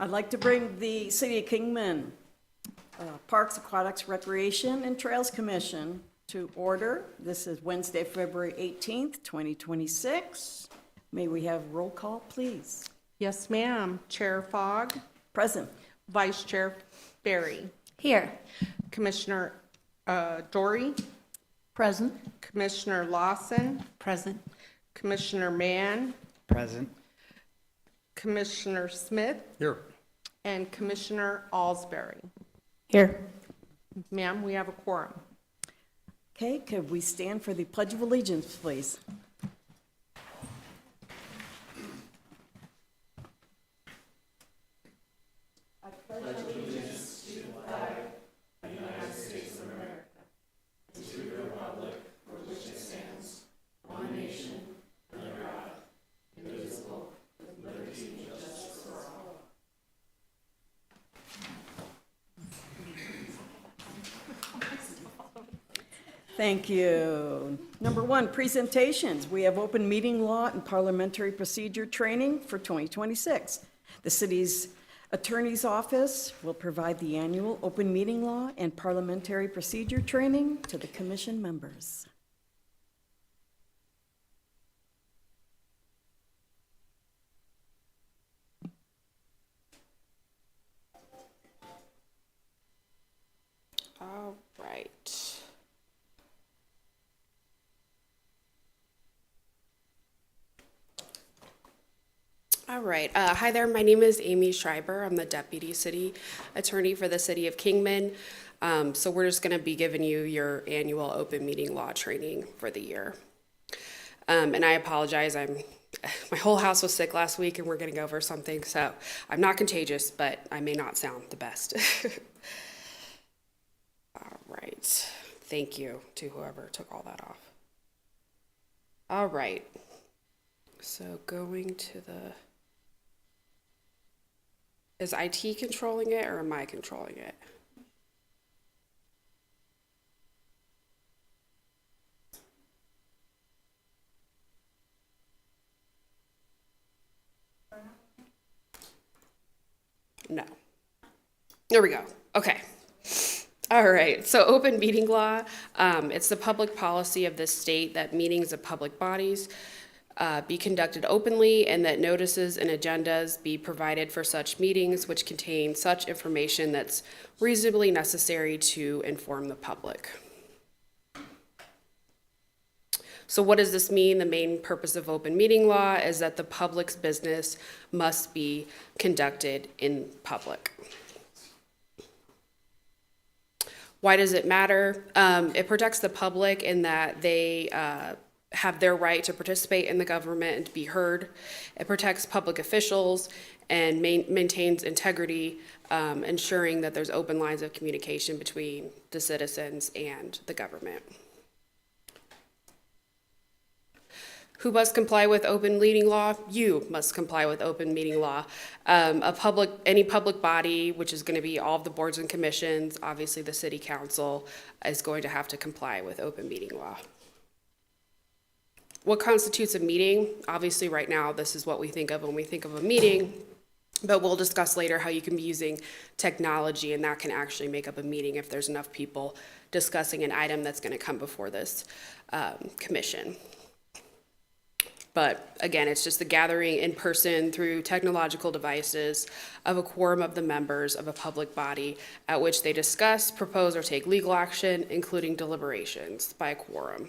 I'd like to bring the City of Kingman Parks, Aquatics, Recreation, and Trails Commission to order. This is Wednesday, February 18th, 2026. May we have roll call, please? Yes, ma'am. Chair Fogg, Present. Vice Chair Barry, Here. Commissioner Dory, Present. Commissioner Lawson, Present. Commissioner Mann, Present. Commissioner Smith, Here. and Commissioner Alsbury. Here. Ma'am, we have a quorum. Okay, could we stand for the Pledge of Allegiance, please? Thank you. Number one, presentations. We have open meeting law and parliamentary procedure training for 2026. The city's attorney's office will provide the annual open meeting law and parliamentary procedure training to the commission members. All right. All right. Hi there. My name is Amy Schreiber. I'm the Deputy City Attorney for the City of Kingman. So we're just going to be giving you your annual open meeting law training for the year. And I apologize. My whole house was sick last week and we're getting over something. So I'm not contagious, but I may not sound the best. All right. Thank you to whoever took all that off. All right. So going to the... Is IT controlling it or am I controlling it? No. There we go. Okay. All right. So open meeting law, it's the public policy of the state that meetings of public bodies be conducted openly and that notices and agendas be provided for such meetings which contain such information that's reasonably necessary to inform the public. So what does this mean? The main purpose of open meeting law is that the public's business must be conducted in public. Why does it matter? It protects the public in that they have their right to participate in the government and to be heard. It protects public officials and maintains integrity, ensuring that there's open lines of communication between the citizens and the government. Who must comply with open meeting law? You must comply with open meeting law. Any public body, which is going to be all of the boards and commissions, obviously the city council, is going to have to comply with open meeting law. What constitutes a meeting? Obviously right now, this is what we think of when we think of a meeting, but we'll discuss later how you can be using technology and that can actually make up a meeting if there's enough people discussing an item that's going to come before this commission. But again, it's just the gathering in person through technological devices of a quorum of the members of a public body at which they discuss, propose, or take legal action, including deliberations by a quorum.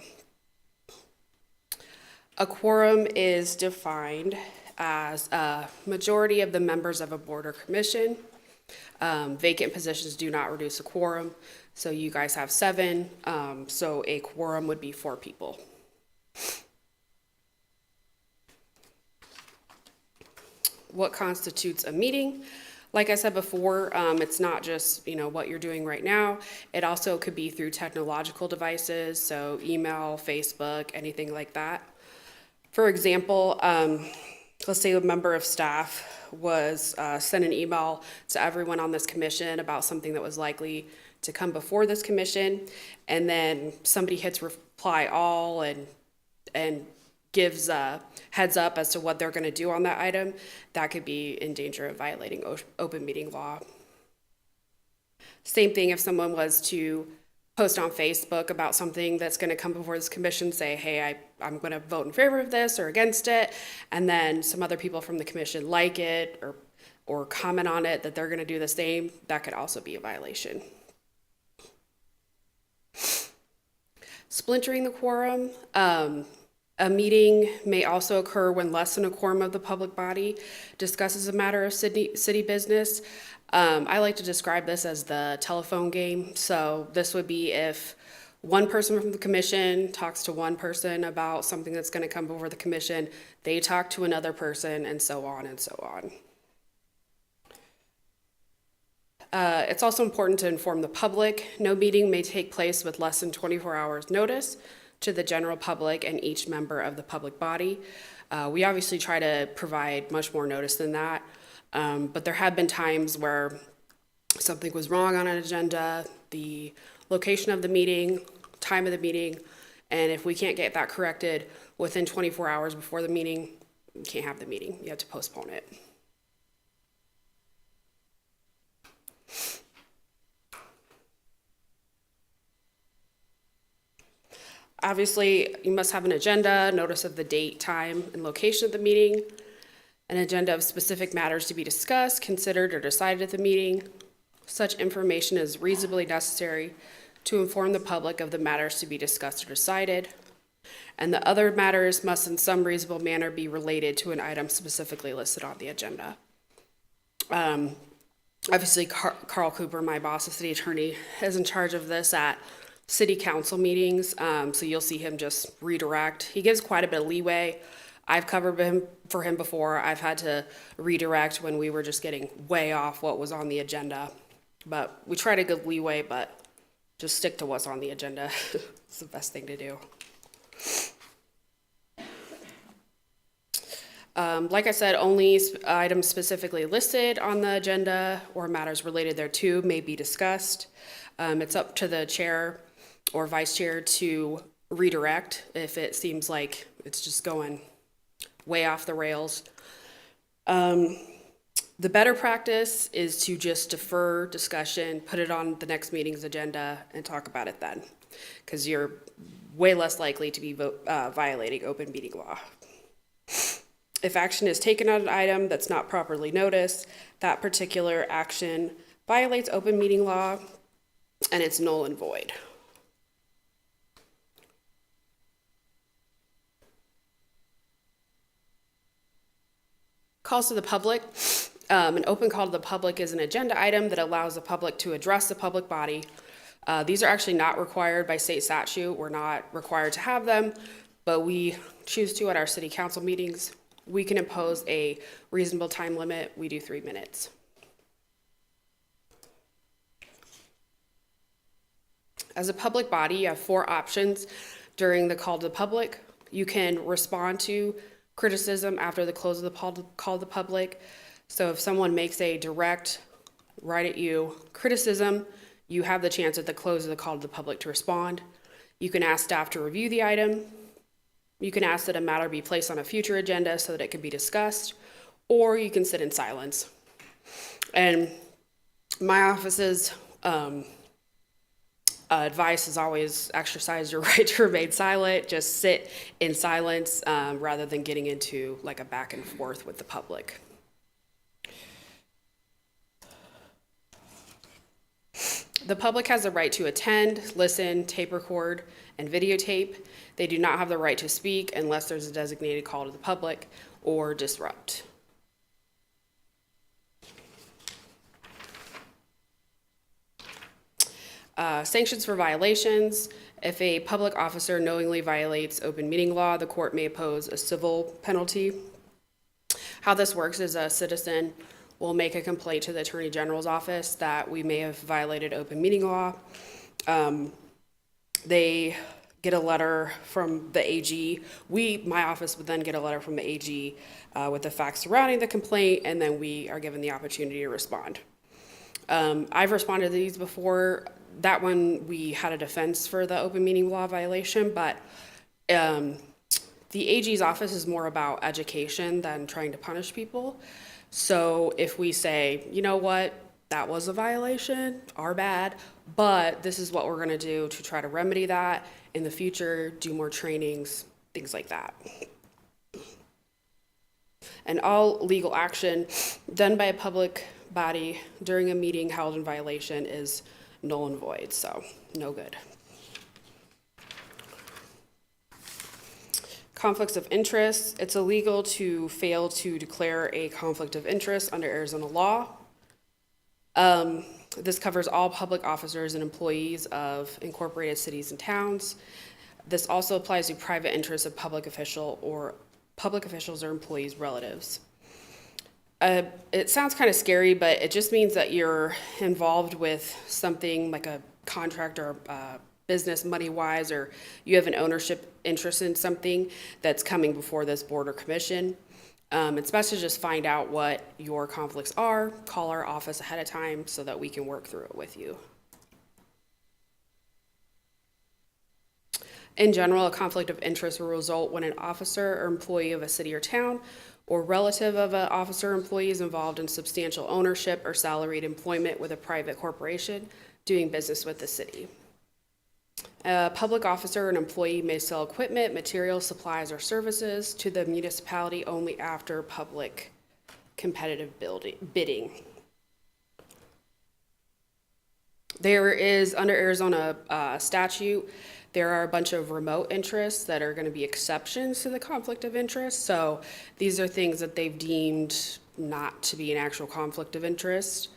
A quorum is defined as a majority of the members of a board or commission. Vacant positions do not reduce a quorum. So you guys have 7, so a quorum would be 4 people. What constitutes a meeting? Like I said before, it's not just what you're doing right now. It also could be through technological devices, so email, Facebook, anything like that. For example, let's say a member of staff was sent an email to everyone on this commission about something that was likely to come before this commission, and then somebody hits reply all and gives a heads up as to what they're going to do on that item, that could be in danger of violating open meeting law. Same thing if someone was to post on Facebook about something that's going to come before this commission, say, hey, I'm going to vote in favor of this or against it, and then some other people from the commission like it or comment on it that they're going to do the same, that could also be a violation. Splintering the quorum. A meeting may also occur when less than a quorum of the public body discusses a matter of city business. I like to describe this as the telephone game. So this would be if one person from the commission talks to one person about something that's going to come before the commission, they talk to another person, and so on and so on. It's also important to inform the public. No meeting may take place with less than 24 hours notice to the general public and each member of the public body. We obviously try to provide much more notice than that, but there have been times where something was wrong on an agenda, the location of the meeting, time of the meeting, and if we can't get that corrected within 24 hours before the meeting, you can't have the meeting. You have to postpone it. Obviously, you must have an agenda, notice of the date, time, and location of the meeting, an agenda of specific matters to be discussed, considered, or decided at the meeting. Such information is reasonably necessary to inform the public of the matters to be discussed or decided, and the other matters must in some reasonable manner be related to an item specifically listed on the agenda. Obviously, Carl Cooper, my boss, the city attorney, is in charge of this at city council meetings, so you'll see him just redirect. He gives quite a bit of leeway. I've covered for him before. I've had to redirect when we were just getting way off what was on the agenda. But we try to give leeway, but just stick to what's on the agenda. It's the best thing to do. Like I said, only items specifically listed on the agenda or matters related thereto may be discussed. It's up to the chair or vice chair to redirect if it seems like it's just going way off the rails. The better practice is to just defer discussion, put it on the next meeting's agenda, and talk about it then, because you're way less likely to be violating open meeting law. If action is taken on an item that's not properly noticed, that particular action violates open meeting law, and it's null and void. Calls to the public. An open call to the public is an agenda item that allows the public to address the public body. These are actually not required by state statute. We're not required to have them, but we choose to at our city council meetings. We can impose a reasonable time limit. We do 3 minutes. As a public body, you have 4 options during the call to the public. You can respond to criticism after the close of the call to the public. So if someone makes a direct, right at you criticism, you have the chance at the close of the call to the public to respond. You can ask staff to review the item. You can ask that a matter be placed on a future agenda so that it can be discussed, or you can sit in silence. And my office's advice is always exercise your right to remain silent. Just sit in silence rather than getting into like a back and forth with the public. The public has the right to attend, listen, tape record, and videotape. They do not have the right to speak unless there's a designated call to the public or disrupt. Sanctions for violations. If a public officer knowingly violates open meeting law, the court may impose a civil penalty. How this works is a citizen will make a complaint to the Attorney General's office that we may have violated open meeting law. They get a letter from the AG. My office would then get a letter from the AG with the facts surrounding the complaint, and then we are given the opportunity to respond. I've responded to these before. That one, we had a defense for the open meeting law violation, but The AG's office is more about education than trying to punish people. So if we say, you know what, that was a violation, our bad, but this is what we're gonna do to try to remedy that in the future, do more trainings, things like that. And all legal action done by a public body during a meeting held in violation is null and void, so no good. Conflicts of interest. It's illegal to fail to declare a conflict of interest under Arizona law. This covers all public officers and employees of incorporated cities and towns. This also applies to private interests of public officials or employees' relatives. It sounds kind of scary, but it just means that you're involved with something like a contract or business money-wise, or you have an ownership interest in something that's coming before this board or commission. It's best to just find out what your conflicts are, call our office ahead of time so that we can work through it with you. In general, a conflict of interest will result when an officer or employee of a city or town or relative of an officer or employee is involved in substantial ownership or salaried employment with a private corporation doing business with the city. A public officer or an employee may sell equipment, materials, supplies, or services to the municipality only after public competitive bidding. There is, under Arizona statute, there are a bunch of remote interests that are going to be exceptions to the conflict of interest. So these are things that they've deemed not to be an actual conflict of interest.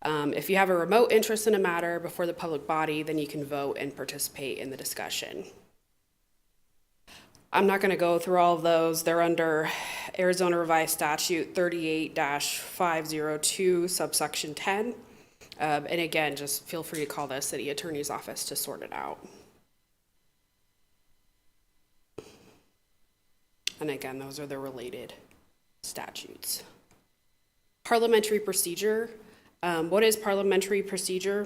If you have a remote interest in a matter before the public body, then you can vote and participate in the discussion. I'm not going to go through all of those. They're under Arizona Revised Statute 38-502, subsection 10. And again, just feel free to call the city attorney's office to sort it out. And again, those are the related statutes. Parliamentary procedure. What is parliamentary procedure?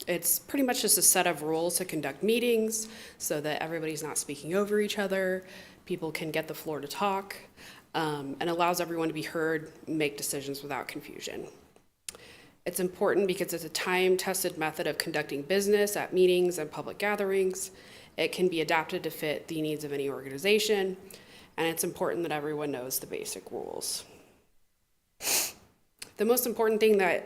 It's pretty much just a set of rules to conduct meetings so that everybody's not speaking over each other, people can get the floor to talk, and allows everyone to be heard and make decisions without confusion. It's important because it's a time-tested method of conducting business at meetings and public gatherings. It can be adapted to fit the needs of any organization, and it's important that everyone knows the basic rules. The most important thing that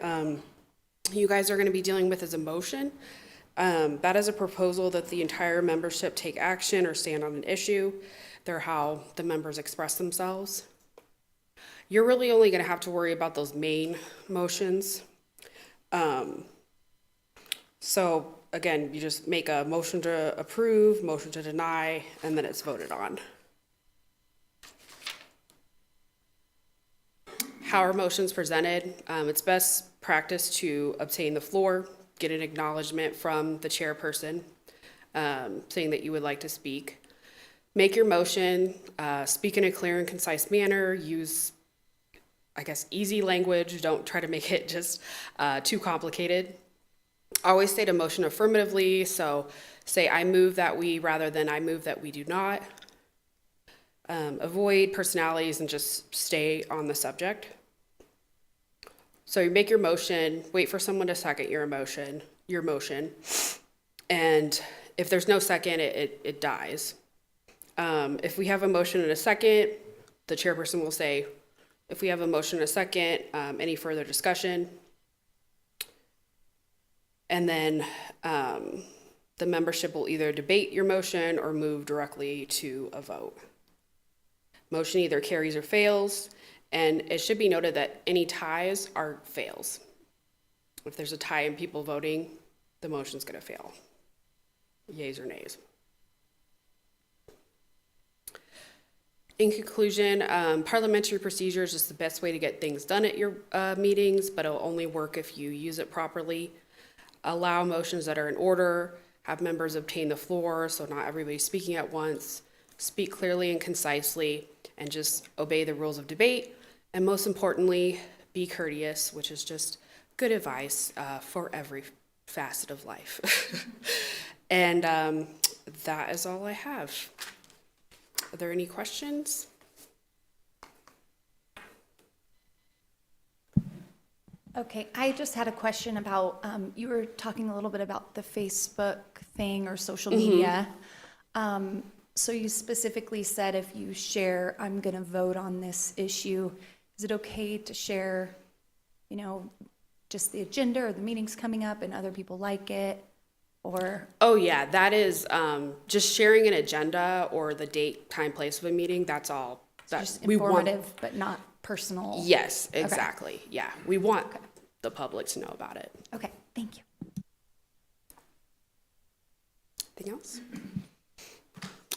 you guys are going to be dealing with is a motion. That is a proposal that the entire membership take action or stand on an issue. They're how the members express themselves. You're really only going to have to worry about those main motions. So again, you just make a motion to approve, motion to deny, and then it's voted on. How are motions presented? It's best practice to obtain the floor, get an acknowledgement from the chairperson saying that you would like to speak. Make your motion, speak in a clear and concise manner, use, I guess, easy language. Don't try to make it just too complicated. Always state a motion affirmatively, so say I move that we rather than I move that we do not. Avoid personalities and just stay on the subject. So you make your motion, wait for someone to second your motion, and if there's no second, it dies. If we have a motion and a second, the chairperson will say, if we have a motion and a second, any further discussion? And then the membership will either debate your motion or move directly to a vote. Motion either carries or fails, and it should be noted that any ties are fails. If there's a tie in people voting, the motion's going to fail. Yeas or nays. In conclusion, parliamentary procedure is just the best way to get things done at your meetings, but it'll only work if you use it properly. Allow motions that are in order, have members obtain the floor so not everybody's speaking at once, speak clearly and concisely, and just obey the rules of debate. And most importantly, be courteous, which is just good advice for every facet of life. And that is all I have. Are there any questions? Okay, I just had a question about, you were talking a little bit about the Facebook thing or social media. So you specifically said if you share, I'm going to vote on this issue, is it okay to share, you know, just the agenda or the meetings coming up and other people like it? Or, Oh, yeah, that is just sharing an agenda or the date, time, place of a meeting. That's all. just We want. informative, but not personal? Yes, exactly. Yeah, we want the public to know about it. Okay, thank you. Anything else?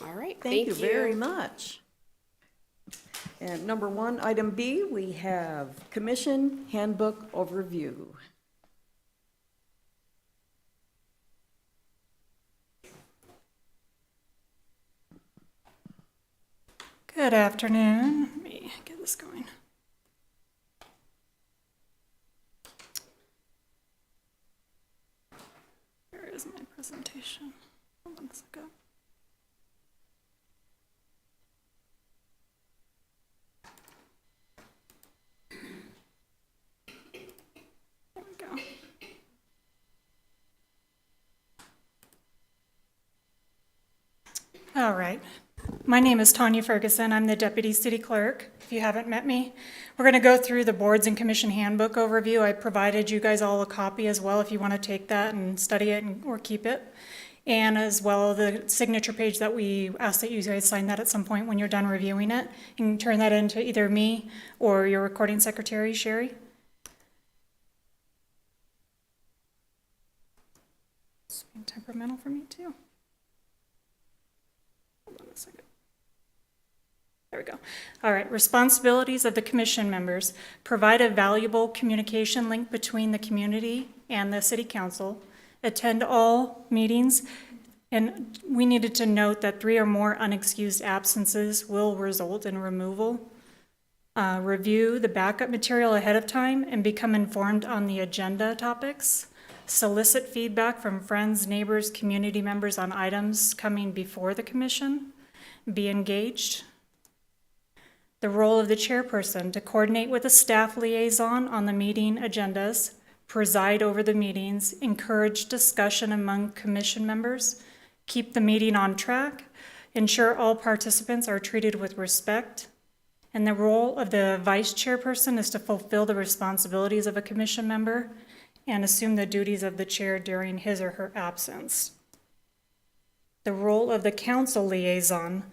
All right. Thank you very much. And number 1, item B, we have Commission Handbook Overview. Good afternoon. Let me get this going. Where is my presentation? Hold on a second. There we go. All right. My name is Tanya Ferguson. I'm the Deputy City Clerk, if you haven't met me. We're going to go through the Boards and Commission Handbook overview. I provided you guys all a copy as well if you want to take that and study it or keep it. And as well the signature page that we ask that you guys sign that at some point when you're done reviewing it. You can turn that into either me or your recording secretary, Sherry. It's being temperamental for me too. Hold on a second. There we go. All right, responsibilities of the commission members. Provide a valuable communication link between the community and the city council. Attend all meetings. And we needed to note that 3 or more unexcused absences will result in removal. Review the backup material ahead of time and become informed on the agenda topics. Solicit feedback from friends, neighbors, community members on items coming before the commission. Be engaged. The role of the chairperson to coordinate with the staff liaison on the meeting agendas, preside over the meetings, encourage discussion among commission members, keep the meeting on track, ensure all participants are treated with respect. And the role of the vice chairperson is to fulfill the responsibilities of a commission member and assume the duties of the chair during his or her absence. The role of the council liaison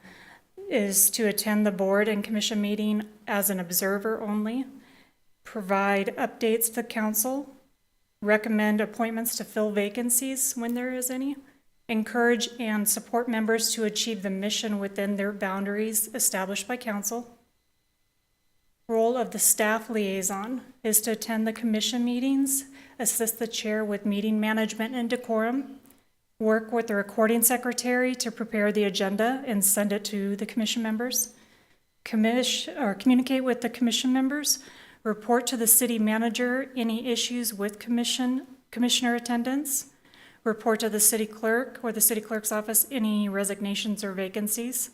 is to attend the board and commission meeting as an observer only, provide updates to the council, recommend appointments to fill vacancies when there is any, encourage and support members to achieve the mission within their boundaries established by council. Role of the staff liaison is to attend the commission meetings, assist the chair with meeting management and decorum, work with the recording secretary to prepare the agenda and send it to the commission members, communicate with the commission members, report to the city manager any issues with commissioner attendance, report to the city clerk or the city clerk's office any resignations or vacancies,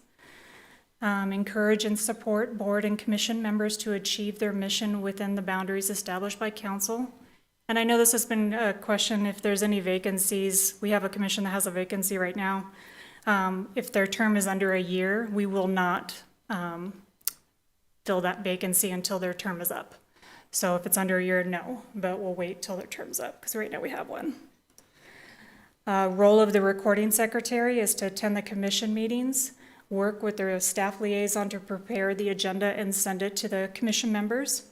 encourage and support board and commission members to achieve their mission within the boundaries established by council. And I know this has been a question if there's any vacancies. We have a commission that has a vacancy right now. If their term is under a year, we will not fill that vacancy until their term is up. So if it's under a year, no, but we'll wait till their term's up because right now we have one. Role of the recording secretary is to attend the commission meetings, work with their staff liaison to prepare the agenda and send it to the commission members,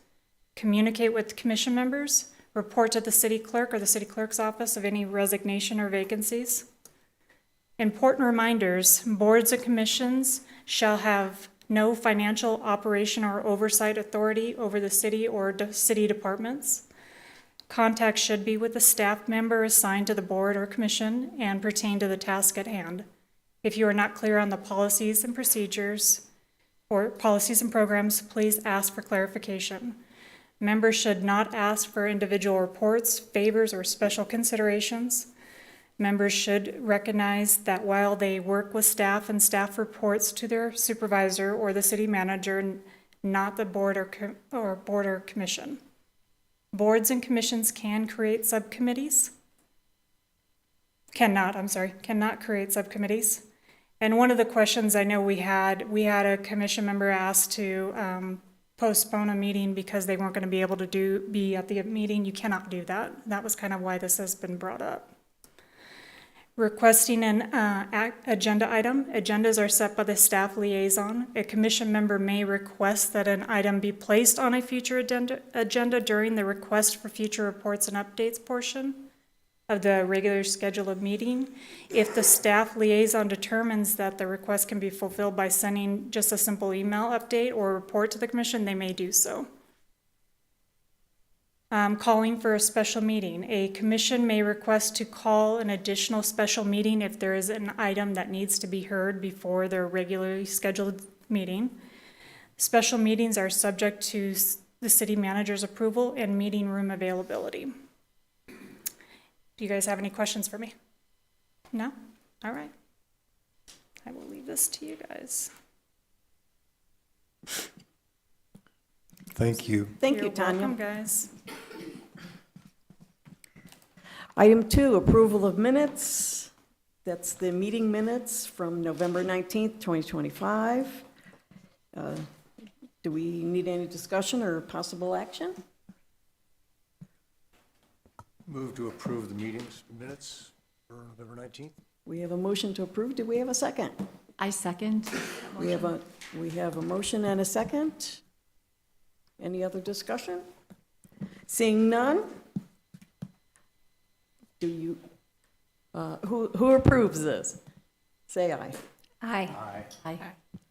communicate with commission members, report to the city clerk or the city clerk's office of any resignation or vacancies. Important reminders, boards and commissions shall have no financial operation or oversight authority over the city or city departments. Contact should be with the staff member assigned to the board or commission and pertain to the task at hand. If you are not clear on the policies and procedures or policies and programs, please ask for clarification. Members should not ask for individual reports, favors, or special considerations. Members should recognize that while they work with staff and staff reports to their supervisor or the city manager, not the board or commission. Boards and commissions can create subcommittees. Cannot create subcommittees. And one of the questions I know we had a commission member ask to postpone a meeting because they weren't going to be able to be at the meeting. You cannot do that. That was kind of why this has been brought up. Requesting an agenda item. Agendas are set by the staff liaison. A commission member may request that an item be placed on a future agenda during the request for future reports and updates portion of the regular scheduled meeting. If the staff liaison determines that the request can be fulfilled by sending just a simple email update or report to the commission, they may do so. Calling for a special meeting. A commission may request to call an additional special meeting if there is an item that needs to be heard before their regularly scheduled meeting. Special meetings are subject to the city manager's approval and meeting room availability. Do you guys have any questions for me? No? All right. I will leave this to you guys. Thank you. Thank you, You're Tanya. welcome, guys. Item 2, approval of minutes. That's the meeting minutes from November 19th, 2025. Do we need any discussion or possible action? Move to approve the meetings minutes for November 19th. We have a motion to approve. Do we have a second? I second. We have a motion and a second. Any other discussion? Seeing none? Do you, who approves this? Say aye. Aye. Aye.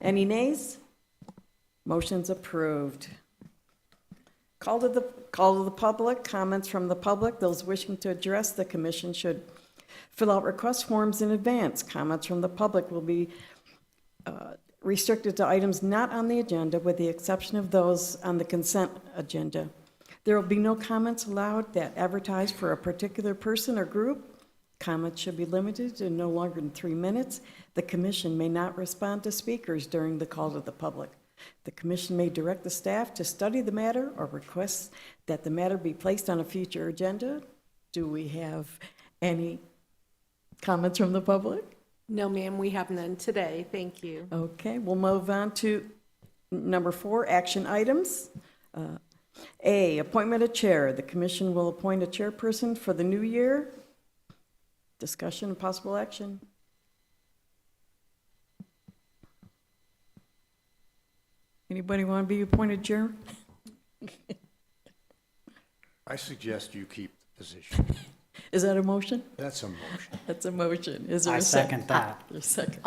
Any nays? Motion's approved. Call to the public, comments from the public. Those wishing to address the commission should fill out request forms in advance. Comments from the public will be restricted to items not on the agenda with the exception of those on the consent agenda. There will be no comments allowed that advertise for a particular person or group. Comments should be limited to no longer than 3 minutes. The commission may not respond to speakers during the call to the public. The commission may direct the staff to study the matter or request that the matter be placed on a future agenda. Do we have any comments from the public? No, ma'am, we have none today. Thank you. Okay, we'll move on to number 4, action items. A, appointment of chair. The commission will appoint a chairperson for the new year. Discussion and possible action. Anybody want to be appointed chair? I suggest you keep the position. Is that a motion? That's a motion. That's a motion. Is there I a second? second that. A second.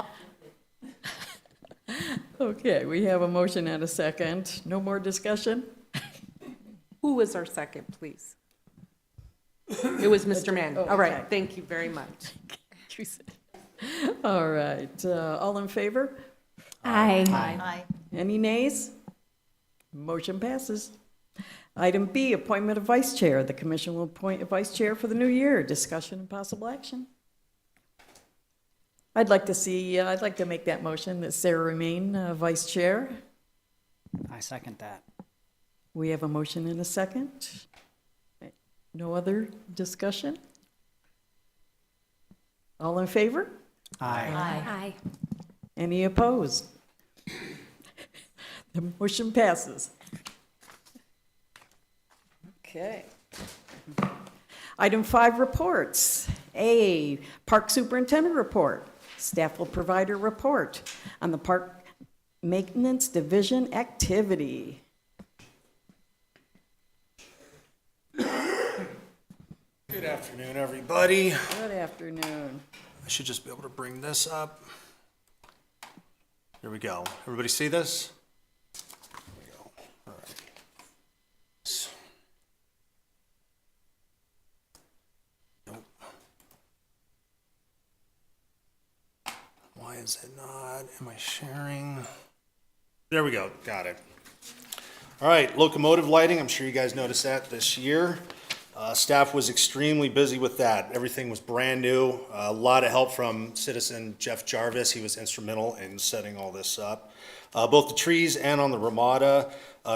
Okay, we have a motion and a second. No more discussion? Who was our second, please? It was Mr. Mann. All right, okay. thank you very much. All right, all in favor? Aye. Aye. Any nays? Motion passes. Item B, appointment of vice chair. The commission will appoint a vice chair for the new year. Discussion and possible action. I'd like to make that motion that Sarah remain vice chair. I second that. We have a motion and a second. No other discussion? All in favor? Aye. Aye. Any opposed? The motion passes. Okay. Item 5, reports. A, Park Superintendent Report. Staff will provide a report on the Park Maintenance Division activity. Good afternoon, everybody. Good afternoon. I should just be able to bring this up. Here we go. Everybody see this? There we go. All right. Nope. Why is it not? Am I sharing? There we go. Got it. All right, locomotive lighting. I'm sure you guys noticed that this year. Staff was extremely busy with that. Everything was brand new. A lot of help from citizen Jeff Jarvis. He was instrumental in setting all this up. Both the trees and on the Ramada,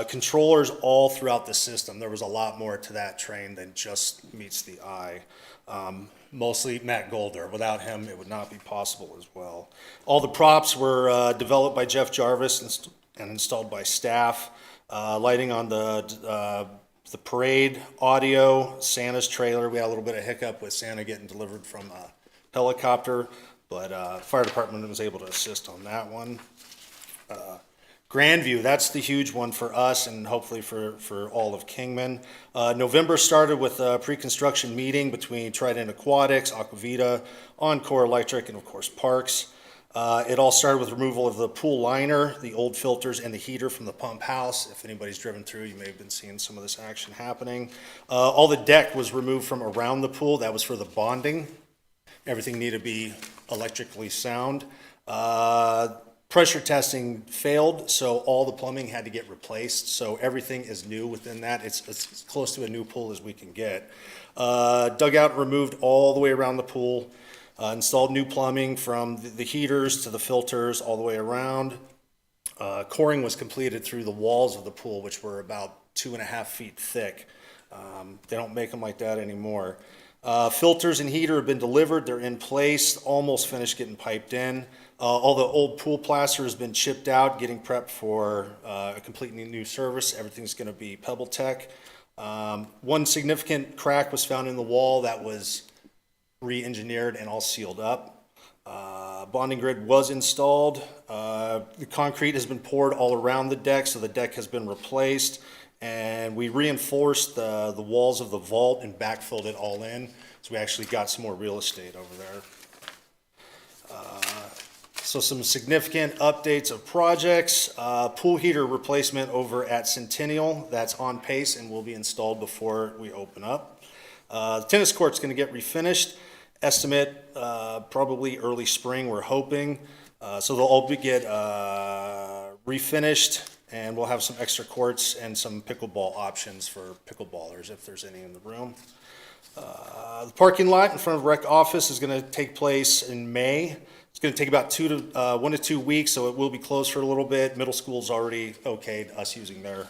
controllers all throughout the system. There was a lot more to that train than just meets the eye. Mostly Matt Golder. Without him, it would not be possible as well. All the props were developed by Jeff Jarvis and installed by staff. Lighting on the parade, audio, Santa's trailer. We had a little bit of hiccup with Santa getting delivered from a helicopter, but fire department was able to assist on that one. Grandview, that's the huge one for us and hopefully for all of Kingman. November started with a pre-construction meeting between Trident Aquatics, Aquavita, Encore Electric, and of course Parks. It all started with removal of the pool liner, the old filters, and the heater from the pump house. If anybody's driven through, you may have been seeing some of this action happening. All the deck was removed from around the pool. That was for the bonding. Everything needed to be electrically sound. Pressure testing failed, so all the plumbing had to get replaced. So everything is new within that. It's as close to a new pool as we can get. Dugout removed all the way around the pool. Installed new plumbing from the heaters to the filters all the way around. Coring was completed through the walls of the pool, which were about 2.5 feet thick. They don't make them like that anymore. Filters and heater have been delivered. They're in place, almost finished getting piped in. All the old pool plaster has been chipped out, getting prepped for a completely new service. Everything's going to be Pebble Tech. One significant crack was found in the wall that was re-engineered and all sealed up. Bonding grid was installed. The concrete has been poured all around the deck, so the deck has been replaced. And we reinforced the walls of the vault and backfilled it all in. So we actually got some more real estate over there. So some significant updates of projects. Pool heater replacement over at Centennial. That's on pace and will be installed before we open up. The tennis court's going to get refinished. Estimate probably early spring, we're hoping. So they'll all get refinished, and we'll have some extra courts and some pickleball options for pickleballers if there's any in the room. The parking lot in front of rec office is going to take place in May. It's going to take about 1 to 2 weeks, so it will be closed for a little bit. Middle school's already okayed us using their,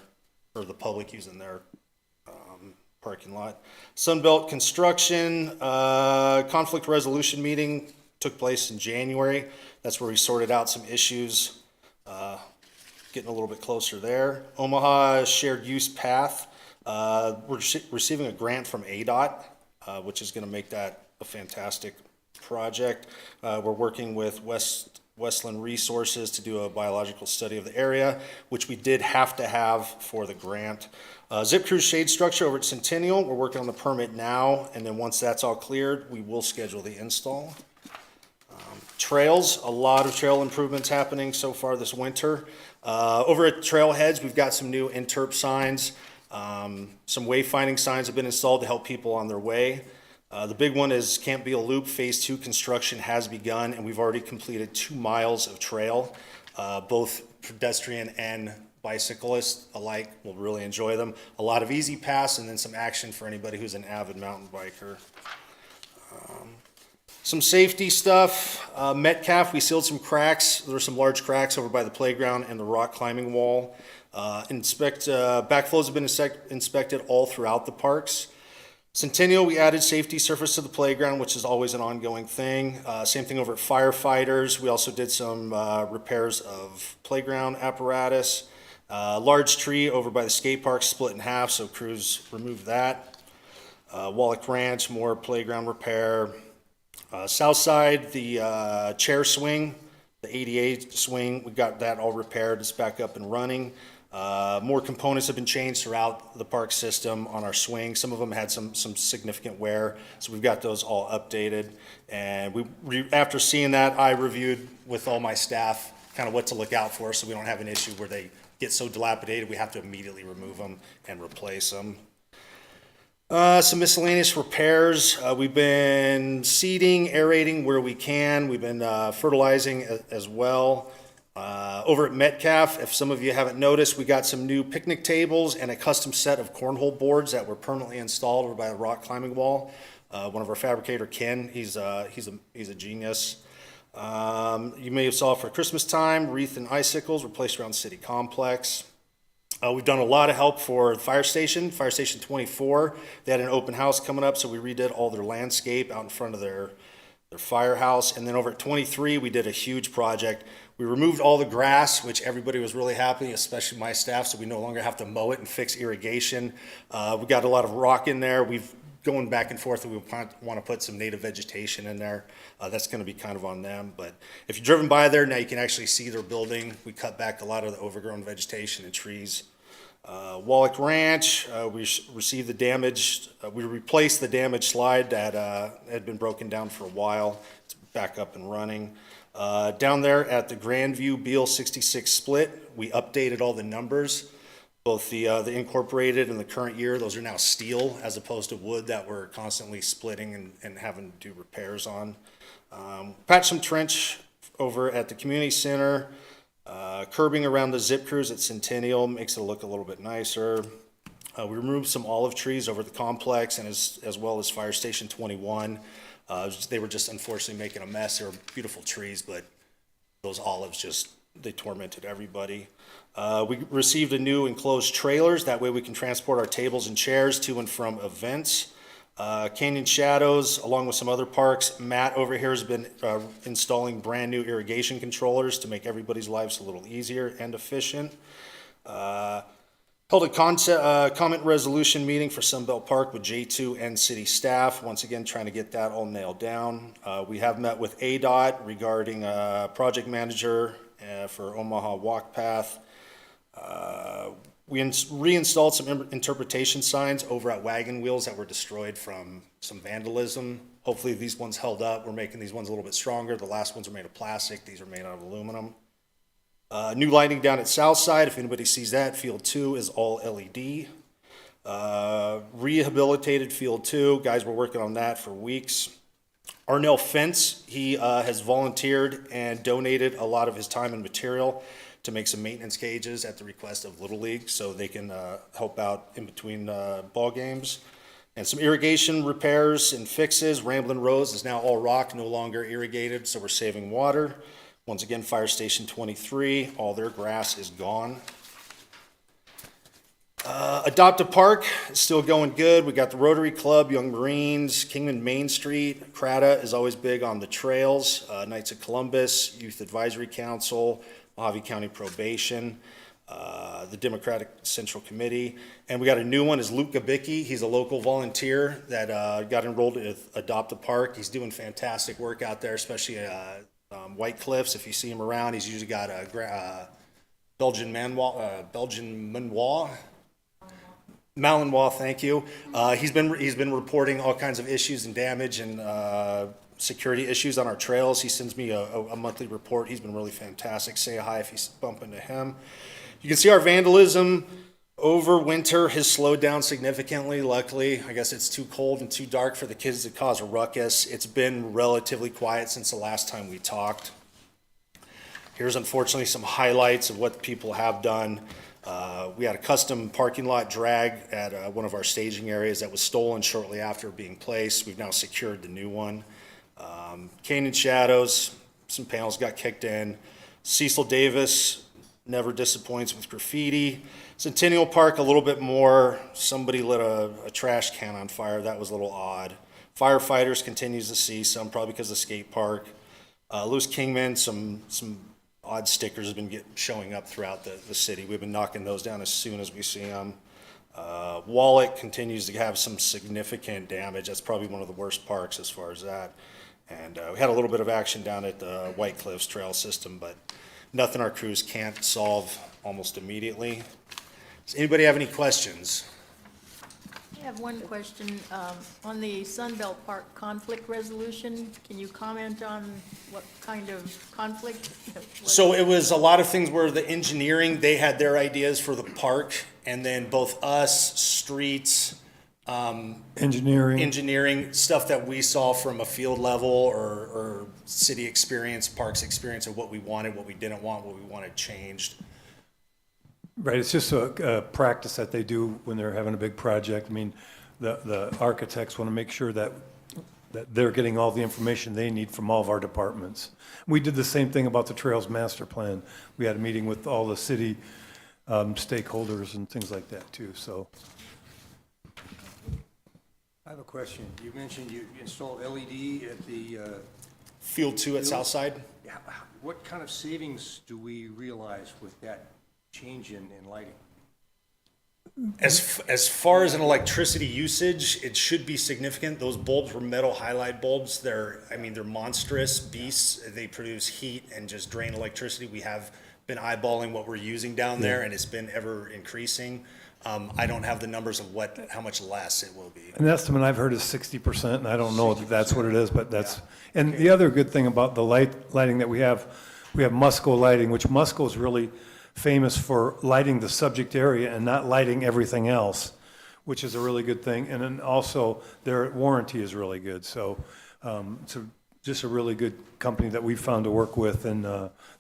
or the public using their parking lot. Sunbelt construction, conflict resolution meeting took place in January. That's where we sorted out some issues, getting a little bit closer there. Omaha shared use path. We're receiving a grant from ADOT, which is going to make that a fantastic project. We're working with Westland Resources to do a biological study of the area, which we did have to have for the grant. Zip Crew shade structure over at Centennial, we're working on the permit now, and then once that's all cleared, we will schedule the install. Trails, a lot of trail improvements happening so far this winter. Over at Trailheads, we've got some new interp signs. Some wayfinding signs have been installed to help people on their way. The big one is Camp Beal Loop Phase 2 construction has begun, and we've already completed 2 miles of trail. Both pedestrian and bicyclists alike will really enjoy them. A lot of easy pass and then some action for anybody who's an avid mountain biker. Some safety stuff. Metcalf, we sealed some cracks. There were some large cracks over by the playground and the rock climbing wall. Backflows have been inspected all throughout the parks. Centennial, we added safety surface to the playground, which is always an ongoing thing. Same thing over at Firefighters. We also did some repairs of playground apparatus. Large tree over by the skate park split in half, so crews removed that. Wallach Ranch, more playground repair. South side, the chair swing, the ADA swing, we got that all repaired. It's back up and running. More components have been changed throughout the park system on our swing. Some of them had some significant wear, so we've got those all updated. And after seeing that, I reviewed with all my staff kind of what to look out for, so we don't have an issue where they get so dilapidated we have to immediately remove them and replace them. Some miscellaneous repairs. We've been seeding, aerating where we can. We've been fertilizing as well. Over at Metcalf, if some of you haven't noticed, we got some new picnic tables and a custom set of cornhole boards that were permanently installed over by the rock climbing wall. One of our fabricator, Ken, he's a genius. You may have saw for Christmas time, wreath and icicles were placed around the city complex. We've done a lot of help for Fire Station 24. They had an open house coming up, so we redid all their landscape out in front of their firehouse. And then over at 23, we did a huge project. We removed all the grass, which everybody was really happy, especially my staff, so we no longer have to mow it and fix irrigation. We got a lot of rock in there. We've going back and forth, and we want to put some native vegetation in there. That's going to be kind of on them. But if you've driven by there, now you can actually see their building. We cut back a lot of the overgrown vegetation and trees. Wallach Ranch, we received the damaged, we replaced the damaged slide that had been broken down for a while. It's back up and running. Down there at the Grandview Beal 66 split, we updated all the numbers. Both the incorporated and the current year, those are now steel as opposed to wood that we're constantly splitting and having to do repairs on. Patched some trench over at the community center. Curbing around the zip crews at Centennial makes it look a little bit nicer. We removed some olive trees over the complex and as well as Fire Station 21. They were just unfortunately making a mess. They were beautiful trees, but those olives they tormented everybody. We received a new enclosed trailers. That way we can transport our tables and chairs to and from events. Canyon Shadows, along with some other parks. Matt over here has been installing brand new irrigation controllers to make everybody's lives a little easier and efficient. Held a comment resolution meeting for Sunbelt Park with J2 and city staff. Once again, trying to get that all nailed down. We have met with ADOT regarding project manager for Omaha Walk Path. We reinstalled some interpretation signs over at Wagon Wheels that were destroyed from some vandalism. Hopefully these ones held up. We're making these ones a little bit stronger. The last ones are made of plastic. These are made out of aluminum. New lighting down at Southside. If anybody sees that, Field 2 is all LED. Rehabilitated Field 2. Guys were working on that for weeks. Arnell Fence, he has volunteered and donated a lot of his time and material to make some maintenance cages at the request of Little League so they can help out in between ball games. And some irrigation repairs and fixes. Ramblin' Rose is now all rock, no longer irrigated, so we're saving water. Once again, Fire Station 23, all their grass is gone. Adopt a Park is still going good. We got the Rotary Club, Young Marines, Kingman Main Street. CRATA is always big on the trails. Knights of Columbus, Youth Advisory Council, Mojave County Probation, the Democratic Central Committee. And we got a new one is Luke Gabicki. He's a local volunteer that got enrolled with Adopt a Park. He's doing fantastic work out there, especially White Cliffs. If you see him around, he's usually got a Belgian Malinois, thank you. He's been reporting all kinds of issues and damage and security issues on our trails. He sends me a monthly report. He's been really fantastic. Say hi if you bump into him. You can see our vandalism over winter has slowed down significantly. Luckily, I guess it's too cold and too dark for the kids to cause a ruckus. It's been relatively quiet since the last time we talked. Here's unfortunately some highlights of what people have done. We had a custom parking lot drag at one of our staging areas that was stolen shortly after being placed. We've now secured the new one. Canyon Shadows, some panels got kicked in. Cecil Davis never disappoints with graffiti. Centennial Park, a little bit more. Somebody lit a trash can on fire. That was a little odd. Firefighters continues to see some, probably because of skate park. Lewis Kingman, some odd stickers have been showing up throughout the city. We've been knocking those down as soon as we see them. Wallach continues to have some significant damage. That's probably one of the worst parks as far as that. And we had a little bit of action down at the White Cliffs Trail System, but nothing our crews can't solve almost immediately. Does anybody have any questions? I have one question. On the Sunbelt Park conflict resolution, can you comment on what kind of conflict? So it was a lot of things where the engineering, they had their ideas for the park, and then both us, streets, engineering, stuff that we saw from a field level or city experience, parks experience of what we wanted, what we didn't want, what we wanted changed. Right, it's just a practice that they do when they're having a big project. I mean, the architects want to make sure that they're getting all the information they need from all of our departments. We did the same thing about the Trails Master Plan. We had a meeting with all the city stakeholders and things like that too, so. I have a question. You mentioned you installed LED at the, Field 2 at Southside. yeah, what kind of savings do we realize with that change in lighting? As far as an electricity usage, it should be significant. Those bulbs were metal halide bulbs. They're monstrous beasts. They produce heat and just drain electricity. We have been eyeballing what we're using down there, and it's been ever increasing. I don't have the numbers of how much less it will be. An estimate I've heard is 60%, and I don't know if that's what it is, but that's, and the other good thing about the lighting that we have Musco lighting, which Musco is really famous for lighting the subject area and not lighting everything else, which is a really good thing. And then also their warranty is really good. So it's just a really good company that we found to work with, and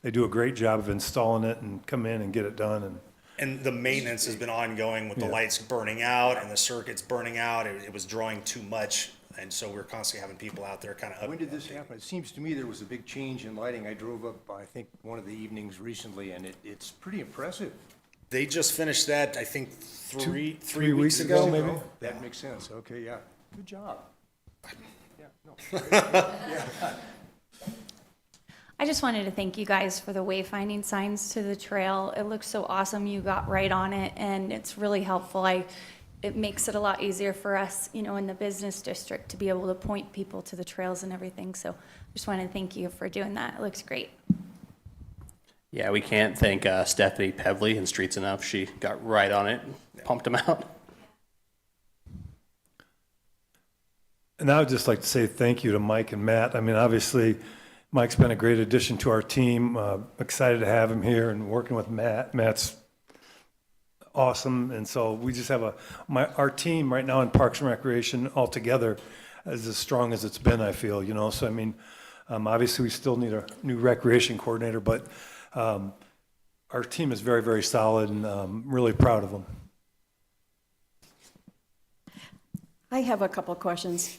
they do a great job of installing it and come in and get it done. And the maintenance has been ongoing with the lights burning out and the circuits burning out. It was drawing too much, and so we're constantly having people out there kind of. When did this happen? It seems to me there was a big change in lighting. I drove up, I think, one of the evenings recently, and it's pretty impressive. They just finished that, I think, three weeks ago, maybe. That makes sense. Okay, yeah. Good job. Yeah, no. I just wanted to thank you guys for the wayfinding signs to the trail. It looks so awesome. You got right on it, and it's really helpful. It makes it a lot easier for us, in the business district to be able to point people to the trails and everything. So I just wanted to thank you for doing that. It looks great. Yeah, we can't thank Stephanie Pevley in Streets enough. She got right on it, pumped them out. And I would just like to say thank you to Mike and Matt. I mean, obviously, Mike's been a great addition to our team. Excited to have him here and working with Matt. Matt's awesome. And so we just have our team right now in Parks and Recreation altogether is as strong as it's been, I feel, So, I mean, obviously we still need a new recreation coordinator, but our team is very, very solid, and I'm really proud of them. I have a couple of questions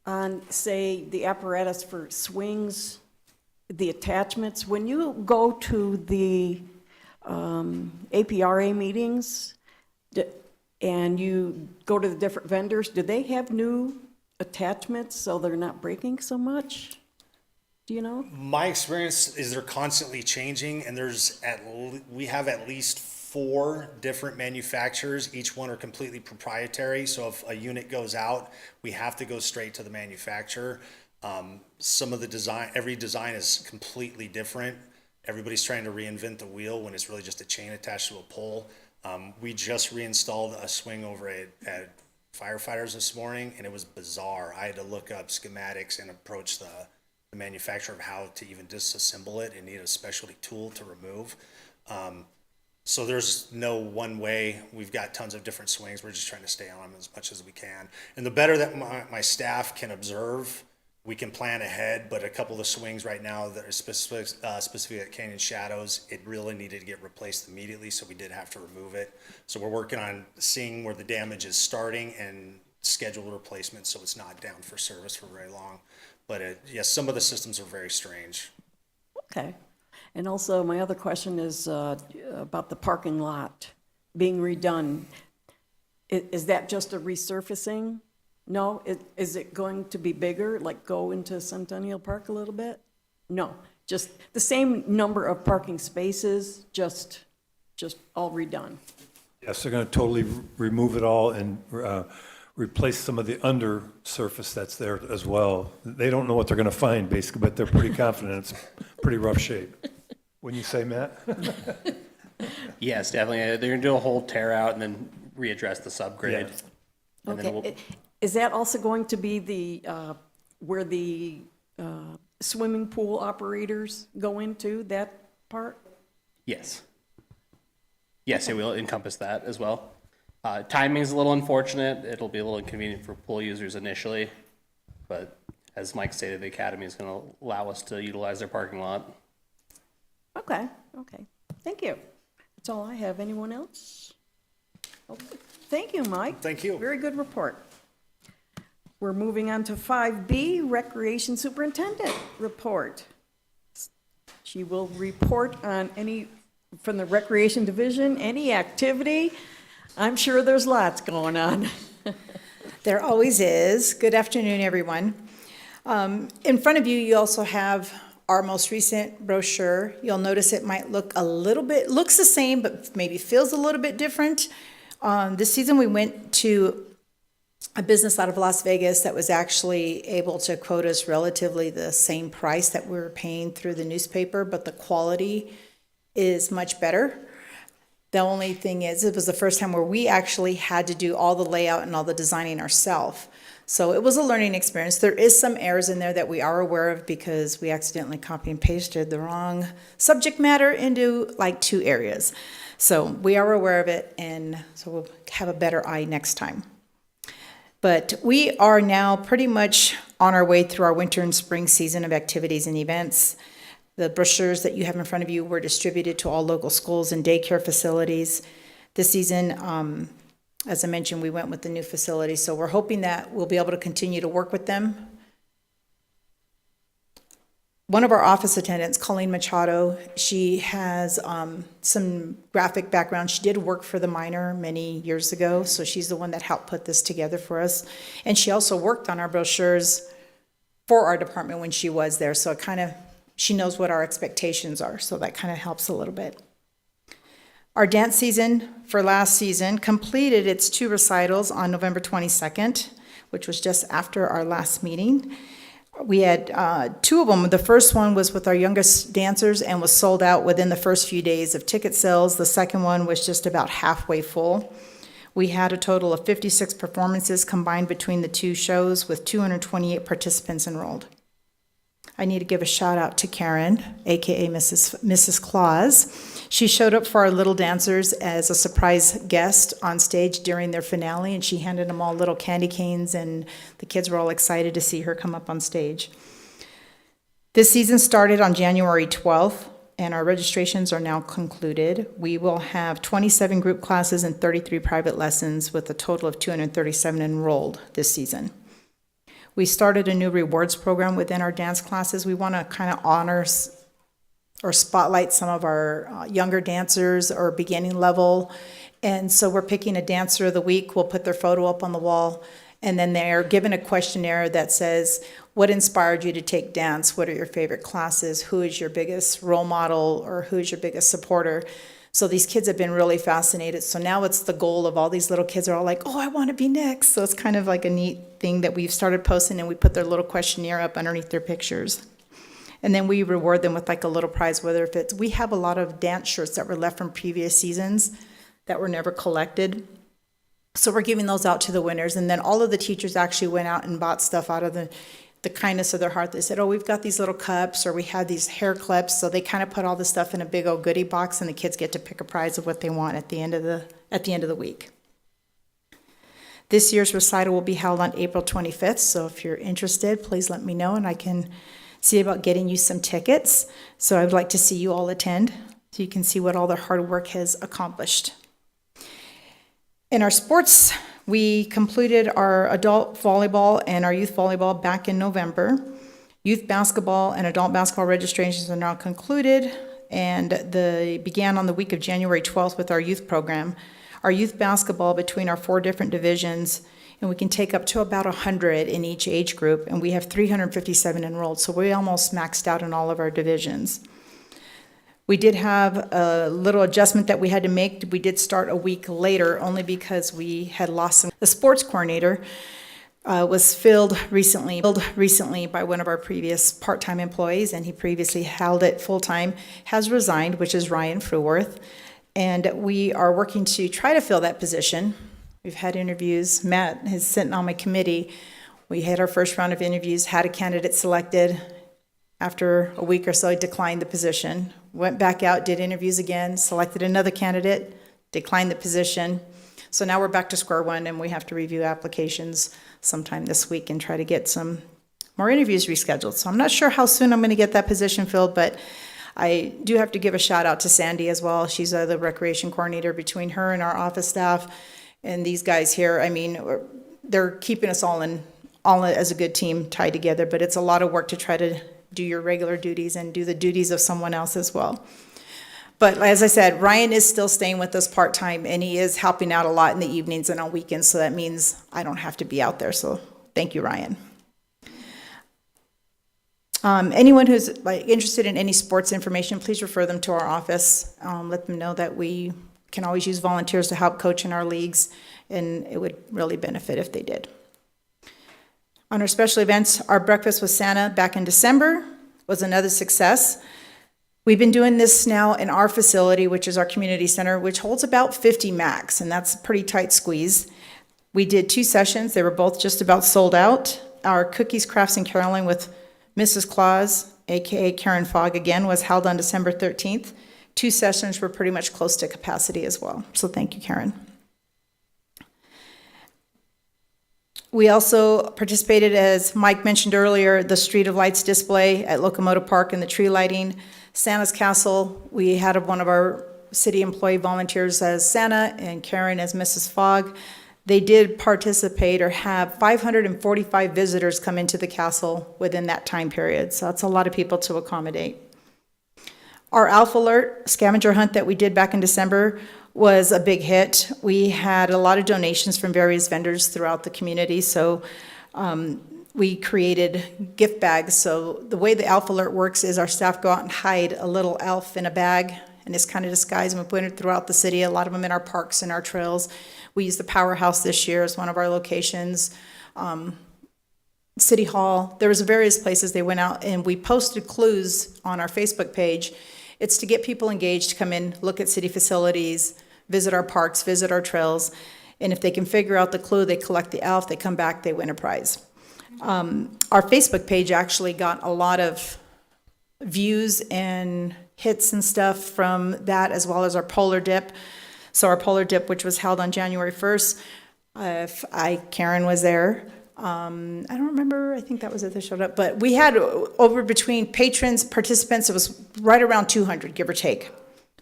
on, say, the apparatus for swings, the attachments. When you go to the APRA meetings and you go to the different vendors, do they have new attachments so they're not breaking so much? Do you know? My experience is they're constantly changing, and we have at least 4 different manufacturers. Each one are completely proprietary. So if a unit goes out, we have to go straight to the manufacturer. Some of the every design is completely different. Everybody's trying to reinvent the wheel when it's really just a chain attached to a pole. We just reinstalled a swing over at Firefighters this morning, and it was bizarre. I had to look up schematics and approach the manufacturer of how to even disassemble it and need a specialty tool to remove. So there's no one way. We've got tons of different swings. We're just trying to stay on them as much as we can. And the better that my staff can observe, we can plan ahead. But a couple of the swings right now that are specific at Canyon Shadows, it really needed to get replaced immediately, so we did have to remove it. So we're working on seeing where the damage is starting and schedule replacement so it's not down for service for very long. But yes, some of the systems are very strange. Okay. And also, my other question is about the parking lot being redone. Is that just a resurfacing? No? Is it going to be bigger, like go into Centennial Park a little bit? No, just the same number of parking spaces, just all redone. Yes, they're going to totally remove it all and replace some of the undersurface that's there as well. They don't know what they're going to find, basically, but they're pretty confident it's pretty rough shape. Wouldn't you say, Matt? Yes, definitely. They're going to do a whole tear out and then readdress the subgrade. Yeah. And then Okay, is that also going to be the, where the swimming pool operators go into, that part? Yes. Yes, it will encompass that as well. Timing's a little unfortunate. It'll be a little inconvenient for pool users initially, but as Mike stated, the academy is going to allow us to utilize their parking lot. Okay, okay. Thank you. That's all I have. Anyone else? Okay. Thank you, Mike. Thank you. Very good report. We're moving on to 5B, Recreation Superintendent Report. She will report on any, from the Recreation Division, any activity. I'm sure there's lots going on. There always is. Good afternoon, everyone. In front of you, you also have our most recent brochure. You'll notice it might look a little bit, looks the same, but maybe feels a little bit different. This season, we went to a business out of Las Vegas that was actually able to quote us relatively the same price that we were paying through the newspaper, but the quality is much better. The only thing is, it was the first time where we actually had to do all the layout and all the designing ourselves. So it was a learning experience. There is some errors in there that we are aware of because we accidentally copy and pasted the wrong subject matter into like 2 areas. So we are aware of it, and so we'll have a better eye next time. But we are now pretty much on our way through our winter and spring season of activities and events. The brochures that you have in front of you were distributed to all local schools and daycare facilities. This season, as I mentioned, we went with the new facility, so we're hoping that we'll be able to continue to work with them. One of our office attendants, Colleen Machado, she has some graphic background. She did work for the minor many years ago, so she's the one that helped put this together for us. And she also worked on our brochures for our department when she was there, so it kind of, she knows what our expectations are, so that kind of helps a little bit. Our dance season for last season completed its 2 recitals on November 22nd, which was just after our last meeting. We had 2 of them. The first one was with our youngest dancers and was sold out within the first few days of ticket sales. The second one was just about halfway full. We had a total of 56 performances combined between the 2 shows with 228 participants enrolled. I need to give a shout out to Karen, AKA Mrs. Claus. She showed up for our little dancers as a surprise guest on stage during their finale, and she handed them all little candy canes, and the kids were all excited to see her come up on stage. This season started on January 12th, and our registrations are now concluded. We will have 27 group classes and 33 private lessons with a total of 237 enrolled this season. We started a new rewards program within our dance classes. We want to kind of honor or spotlight some of our younger dancers or beginning level. And so we're picking a dancer of the week. We'll put their photo up on the wall. And then they're given a questionnaire that says, what inspired you to take dance? What are your favorite classes? Who is your biggest role model or who is your biggest supporter? So these kids have been really fascinated. So now it's the goal of all these little kids are all like, oh, I want to be next. So it's kind of like a neat thing that we've started posting, and we put their little questionnaire up underneath their pictures. And then we reward them with like a little prize, whether if it's, we have a lot of dance shirts that were left from previous seasons that were never collected. So we're giving those out to the winners. And then all of the teachers actually went out and bought stuff out of the kindness of their heart. They said, oh, we've got these little cups, or we have these hair clips. So they kind of put all this stuff in a big old goodie box, and the kids get to pick a prize of what they want at the end of the week. This year's recital will be held on April 25th. So if you're interested, please let me know, and I can see about getting you some tickets. So I would like to see you all attend so you can see what all their hard work has accomplished. In our sports, we completed our adult volleyball and our youth volleyball back in November. Youth basketball and adult basketball registrations are now concluded, and they began on the week of January 12th with our youth program. Our youth basketball between our 4 different divisions, and we can take up to about 100 in each age group, and we have 357 enrolled, so we almost maxed out in all of our divisions. We did have a little adjustment that we had to make. We did start a week later only because we had lost some. The sports coordinator was filled recently by one of our previous part-time employees, and he previously held it full-time, has resigned, which is Ryan Fruworth. And we are working to try to fill that position. We've had interviews. Matt is sitting on my committee. We had our first round of interviews, had a candidate selected. After a week or so, he declined the position. Went back out, did interviews again, selected another candidate, declined the position. So now we're back to square one, and we have to review applications sometime this week and try to get some more interviews rescheduled. So I'm not sure how soon I'm going to get that position filled, but I do have to give a shout out to Sandy as well. She's the recreation coordinator. Between her and our office staff and these guys here, I mean, they're keeping us all as a good team tied together, but it's a lot of work to try to do your regular duties and do the duties of someone else as well. But as I said, Ryan is still staying with us part-time, and he is helping out a lot in the evenings and on weekends, so that means I don't have to be out there, so thank you, Ryan. Anyone who's interested in any sports information, please refer them to our office. Let them know that we can always use volunteers to help coach in our leagues, and it would really benefit if they did. On our special events, our breakfast with Santa back in December was another success. We've been doing this now in our facility, which is our community center, which holds about 50 max, and that's a pretty tight squeeze. We did 2 sessions. They were both just about sold out. Our cookies, crafts, and caroling with Mrs. Claus, aka Karen Fogg, again, was held on December 13th. 2 sessions were pretty much close to capacity as well. So thank you, Karen. We also participated, as Mike mentioned earlier, the Street of Lights display at Locomotive Park and the tree lighting. Santa's Castle, we had one of our city employee volunteers as Santa and Karen as Mrs. Fogg. They did participate or have 545 visitors come into the castle within that time period. So that's a lot of people to accommodate. Our Alpha Alert scavenger hunt that we did back in December was a big hit. We had a lot of donations from various vendors throughout the community. So we created gift bags. So the way the Alpha Alert works is our staff go out and hide a little elf in a bag, and it's kind of disguised, and we put it throughout the city, a lot of them in our parks and our trails. We used the Powerhouse this year as one of our locations. City Hall, there was various places they went out, and we posted clues on our Facebook page. It's to get people engaged to come in, look at city facilities, visit our parks, visit our trails, and if they can figure out the clue, they collect the elf, they come back, they win a prize. Our Facebook page actually got a lot of views and hits and stuff from that, as well as our Polar Dip. So our Polar Dip, which was held on January 1st, Karen was there. I don't remember, I think that was it that showed up, but we had over between patrons, participants, it was right around 200, give or take.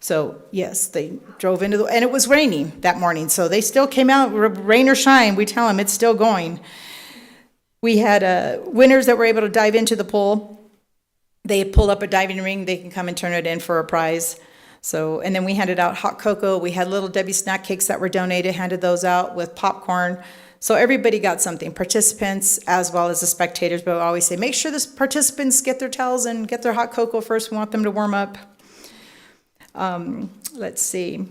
So yes, they drove into and it was raining that morning, so they still came out, rain or shine, we tell them it's still going. We had winners that were able to dive into the pool. They pulled up a diving ring, they can come and turn it in for a prize. So, and then we handed out hot cocoa. We had Little Debbie snack cakes that were donated, handed those out with popcorn. So everybody got something, participants as well as the spectators. But we always say, make sure the participants get their towels and get their hot cocoa first. We want them to warm up. Let's see.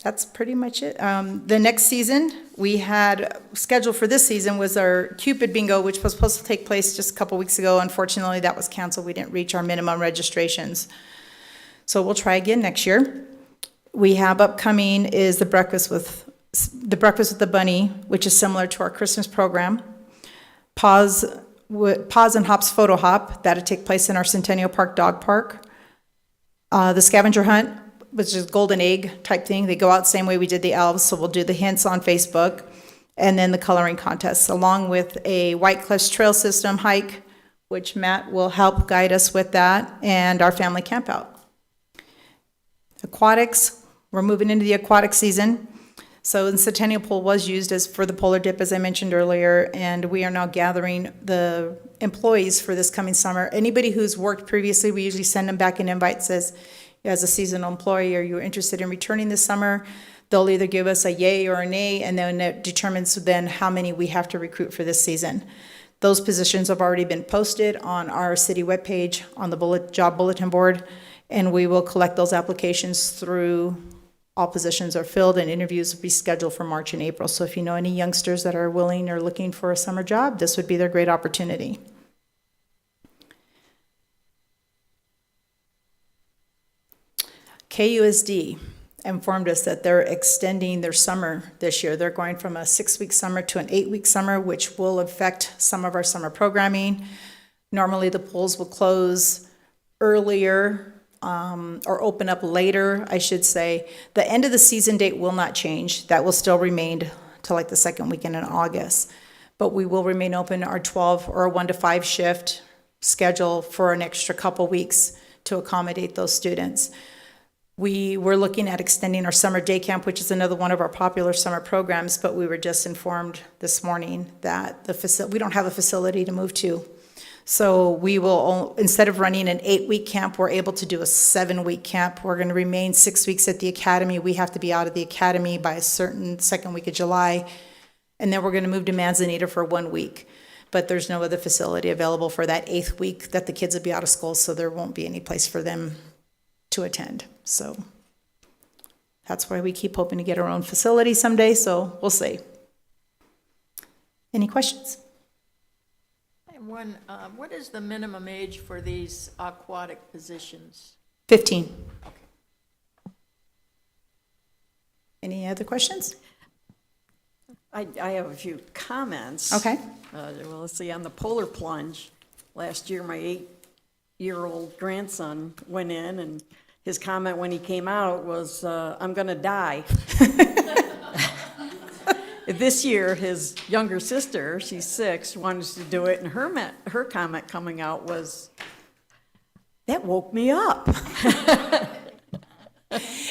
That's pretty much it. The next season, we had scheduled for this season was our Cupid Bingo, which was supposed to take place just a couple weeks ago. Unfortunately, that was canceled. We didn't reach our minimum registrations. So we'll try again next year. We have upcoming is the Breakfast with the Bunny, which is similar to our Christmas program. Paws and Hops Photo Hop, that'll take place in our Centennial Park Dog Park. The Scavenger Hunt, which is golden egg type thing. They go out the same way we did the elves, so we'll do the hints on Facebook. And then the coloring contests, along with a White Cliffs Trail System hike, which Matt will help guide us with that, and our family campout. Aquatics, we're moving into the aquatic season. So the Centennial Pool was used as for the Polar Dip, as I mentioned earlier, and we are now gathering the employees for this coming summer. Anybody who's worked previously, we usually send them back an invite, says, as a seasonal employee, are you interested in returning this summer? They'll either give us a yay or a nay, and then it determines then how many we have to recruit for this season. Those positions have already been posted on our city webpage, on the job bulletin board, and we will collect those applications through all positions are filled, and interviews will be scheduled for March and April. So if you know any youngsters that are willing or looking for a summer job, this would be their great opportunity. KUSD informed us that they're extending their summer this year. They're going from a 6-week summer to an 8-week summer, which will affect some of our summer programming. Normally the pools will close earlier or open up later, I should say. The end of the season date will not change. That will still remain till like the second weekend in August. But we will remain open our 12 or 1 to 5 shift schedule for an extra couple weeks to accommodate those students. We were looking at extending our summer day camp, which is another one of our popular summer programs, but we were just informed this morning that we don't have a facility to move to. So we will, instead of running an 8-week camp, we're able to do a 7-week camp. We're going to remain 6 weeks at the academy. We have to be out of the academy by a certain second week of July. And then we're going to move to Manzanita for 1 week. But there's no other facility available for that 8th week that the kids will be out of school, so there won't be any place for them to attend. So that's why we keep hoping to get our own facility someday, so we'll see. Any questions? And one, what is the minimum age for these aquatic positions? 15. Any other questions? I have a few comments. Okay. Well, let's see, on the polar plunge, last year, my 8-year-old grandson went in, and his comment when he came out was, I'm gonna die. This year, his younger sister, she's 6, wanted to do it, and her comment coming out was, that woke me up.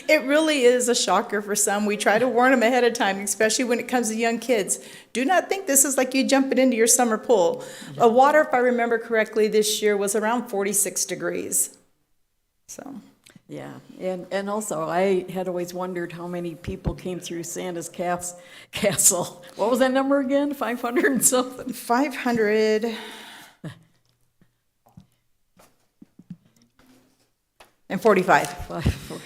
It really is a shocker for some. We try to warn them ahead of time, especially when it comes to young kids. Do not think this is like you jumping into your summer pool. The water, if I remember correctly, this year was around 46 degrees. So, Yeah, and also, I had always wondered how many people came through Santa's castle. What was that number again? 500 and something? 545.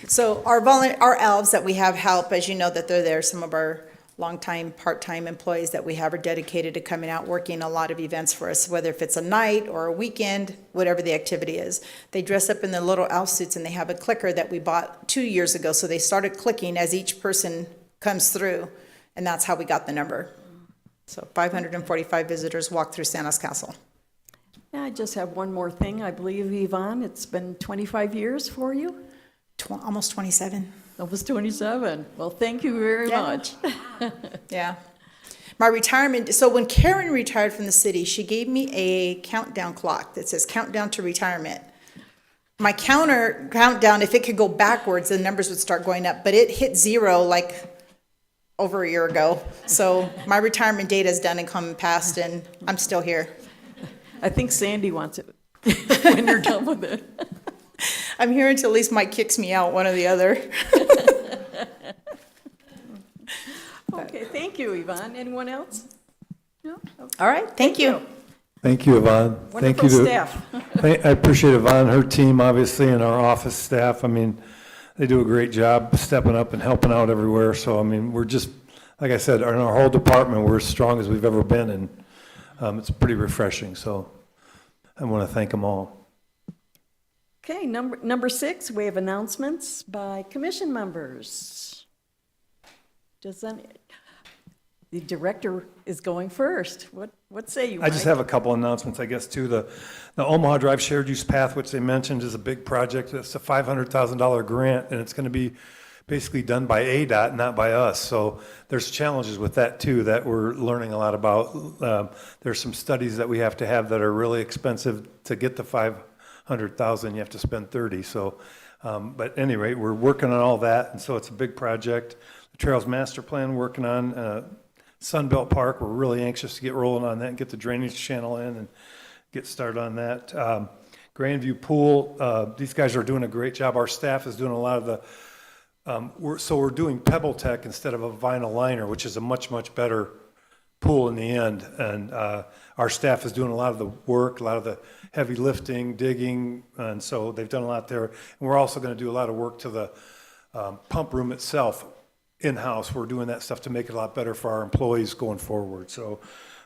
So our elves that we have help, as you know, that they're there, some of our longtime, part-time employees that we have are dedicated to coming out, working a lot of events for us, whether if it's a night or a weekend, whatever the activity is. They dress up in their little elf suits, and they have a clicker that we bought 2 years ago, so they started clicking as each person comes through, and that's how we got the number. So 545 visitors walk through Santa's castle. Yeah, I just have one more thing. I believe, Yvonne, it's been 25 years for you? Almost 27. Almost 27. Well, thank you very Yeah. much. Yeah. My retirement, so when Karen retired from the city, she gave me a countdown clock that says countdown to retirement. My countdown, if it could go backwards, the numbers would start going up, but it hit 0 like over a year ago. So my retirement date is done and come and passed, and I'm still here. I think Sandy wants it when you're done with it. I'm here until at least Mike kicks me out, one or the other. Okay, thank you, Yvonne. Anyone else? No? Okay. All right, thank you. Thank you, Yvonne. Thank Wonderful you to- staff. I appreciate Yvonne, her team, obviously, and our office staff. I mean, they do a great job stepping up and helping out everywhere. So, I mean, we're just, like I said, in our whole department, we're as strong as we've ever been, and it's pretty refreshing. So I want to thank them all. Okay, number 6, we have announcements by commission members. The director is going first. What say you, Mike? I just have a couple announcements, I guess, too. The Omaha Drive Shared Use Path, which they mentioned, is a big project. It's a $500,000 grant, and it's going to be basically done by ADOT, not by us. So there's challenges with that, too, that we're learning a lot about. There's some studies that we have to have that are really expensive. To get the $500,000, you have to spend $30,000. So, but at any rate, we're working on all that, and so it's a big project. The Trails Master Plan, working on Sunbelt Park. We're really anxious to get rolling on that and get the drainage channel in and get started on that. Grandview Pool, these guys are doing a great job. Our staff is doing a lot of the, we're doing Pebble Tech instead of a vinyl liner, which is a much, much better pool in the end. And our staff is doing a lot of the work, a lot of the heavy lifting, digging, and so they've done a lot there. And we're also going to do a lot of work to the pump room itself in-house. We're doing that stuff to make it a lot better for our employees going forward. So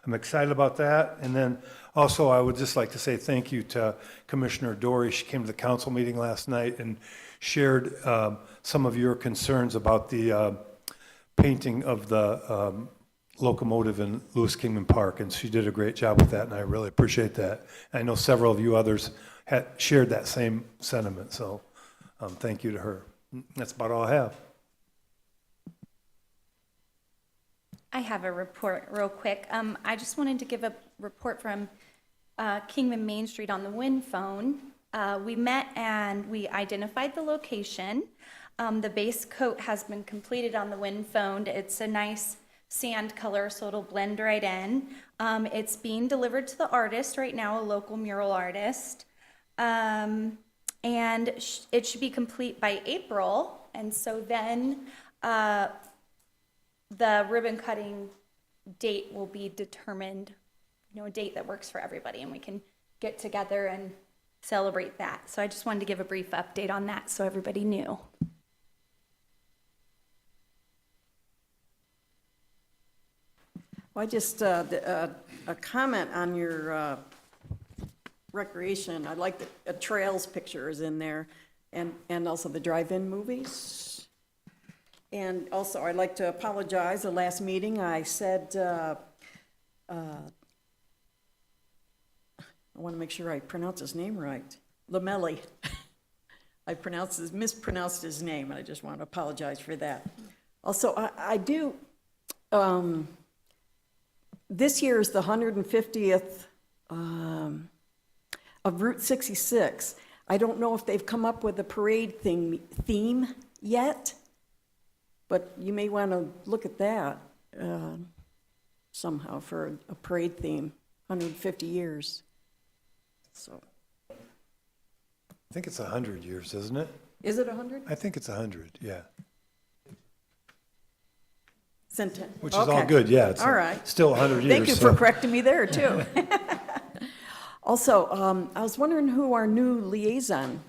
I'm excited about that. And then also I would just like to say thank you to Commissioner Dory. She came to the council meeting last night and shared some of your concerns about the painting of the locomotive in Lewis Kingman Park, and she did a great job with that, and I really appreciate that. I know several of you others had shared that same sentiment, so thank you to her. That's about all I have. I have a report real quick. I just wanted to give a report from Kingman Main Street on the Wind Phone. We met and we identified the location. The base coat has been completed on the Wind Phone. It's a nice sand color, so it'll blend right in. It's being delivered to the artist right now, a local mural artist. And it should be complete by April. And so then the ribbon cutting date will be determined, a date that works for everybody, and we can get together and celebrate that. So I just wanted to give a brief update on that so everybody knew. Well, I just, a comment on your recreation. I like the trails picture is in there, and also the drive-in movies. And also, I'd like to apologize. The last meeting, I said, I want to make sure I pronounce his name right. Lamelli. I mispronounced his name, and I just want to apologize for that. Also, I do, this year is the 150th of Route 66. I don't know if they've come up with a parade theme yet, but you may want to look at that somehow for a parade theme, 150 years. So, I think it's 100 years, isn't it? is it 100? I think it's 100, yeah. Which is Okay. all good, yeah. It's All right. Still 100 years. Thank you for so- correcting me there, too. Also, I was wondering who our new liaison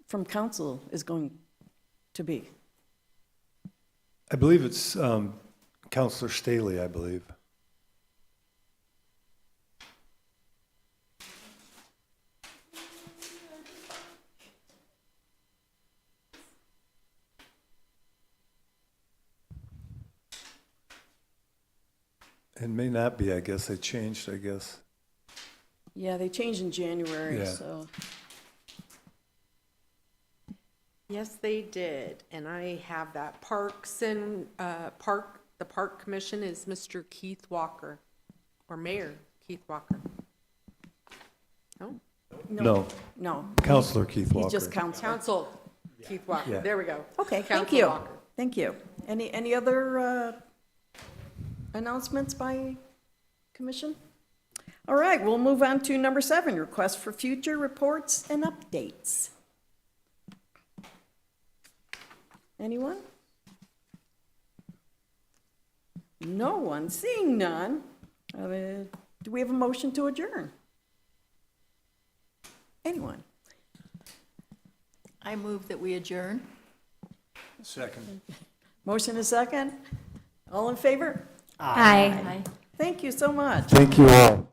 from council is going to be. I believe it's Counselor Staley, I believe. It may not be, I guess. They changed, I guess. Yeah, they changed in January, Yeah. so. Yes, they did, and I have that. The Park Commission is Mr. Keith Walker, or Mayor Keith Walker. Oh, No, No, Counselor Keith Walker. he's just council. Council Keith Walker, Yeah. there we go. Okay, thank Council you. Walker. Thank you. Any other announcements by commission? All right, we'll move on to number 7, request for future reports and updates. Anyone? No one, seeing none. Do we have a motion to adjourn? Anyone? I move that we adjourn. Second. Motion is second. All in favor? Aye. Thank you so much. Thank you all.